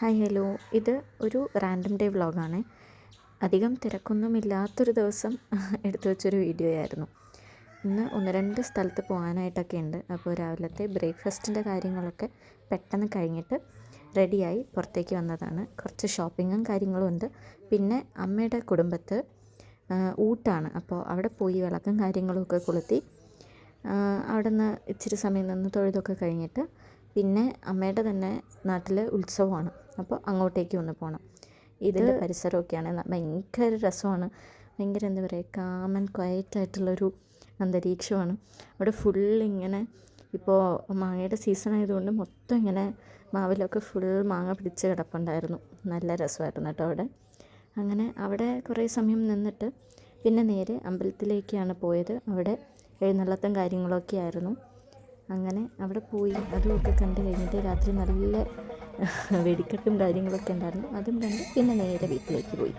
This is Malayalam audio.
ഹായ് ഹലോ, ഇത് ഒരു റാൻഡം ഡേ വ്ളോഗാണ്. അധികം തിരക്കൊന്നുമില്ലാത്തൊരു ദിവസം എടുത്തു വെച്ചൊരു വീഡിയോ ആയിരുന്നു. ഇന്ന് 1-2 സ്ഥലത്ത് പോകാനായിട്ടൊക്കെ ഉണ്ട്. അപ്പോൾ രാവിലത്തെ ബ്രേക്ക്ഫാസ്റ്റിൻ്റെ കാര്യങ്ങളൊക്കെ പെട്ടെന്ന് കഴിഞ്ഞിട്ട് റെഡിയായി പുറത്തേക്ക് വന്നതാണ്. കുറച്ച് ഷോപ്പിങ്ങും കാര്യങ്ങളും ഉണ്ട്. പിന്നെ അമ്മയുടെ കുടുംബത്ത് ഊട്ടാണ്. അപ്പോൾ അവിടെ പോയി വിളക്കും കാര്യങ്ങളൊക്കെ കൊളുത്തി അവിടെ നിന്ന് ഇച്ചിരി സമയം നിന്ന് തൊഴുതൊക്കെ കഴിഞ്ഞിട്ട് പിന്നെ അമ്മയുടെ തന്നെ നാട്ടിൽ ഉത്സവമാണ്. അപ്പോൾ അങ്ങോട്ടേക്ക് ഒന്ന് പോകണം. ഇതിൻ്റെ പരിസരമൊക്കെയാണ് ഭയങ്കര രസമാണ്. ഭയങ്കര എന്താ പറയുക, കാം ആൻഡ് ക്വയറ്റായിട്ടുള്ളൊരു അന്തരീക്ഷമാണ്. അവിടെ ഫുള്ളിങ്ങനെ ഇപ്പോൾ മാങ്ങയുടെ സീസൺ ആയതുകൊണ്ട് മൊത്തം ഇങ്ങനെ മാവിലൊക്കെ ഫുൾ മാങ്ങ പിടിച്ച് കിടപ്പുണ്ടായിരുന്നു. നല്ല രസമായിരുന്നു കേട്ടോ അവിടെ. അങ്ങനെ അവിടെ കുറേ സമയം നിന്നിട്ട് പിന്നെ നേരെ അമ്പലത്തിലേക്കാണ് പോയത്. അവിടെ എഴുന്നള്ളത്തും കാര്യങ്ങളൊക്കെ ആയിരുന്നു. അങ്ങനെ അവിടെ പോയി അതുമൊക്കെ കണ്ട് കഴിഞ്ഞിട്ട് രാത്രി നല്ല വെടിക്കെട്ടും കാര്യങ്ങളൊക്കെ ഉണ്ടായിരുന്നു. അതും കണ്ട് പിന്നെ നേരെ വീട്ടിലേക്ക് പോയി.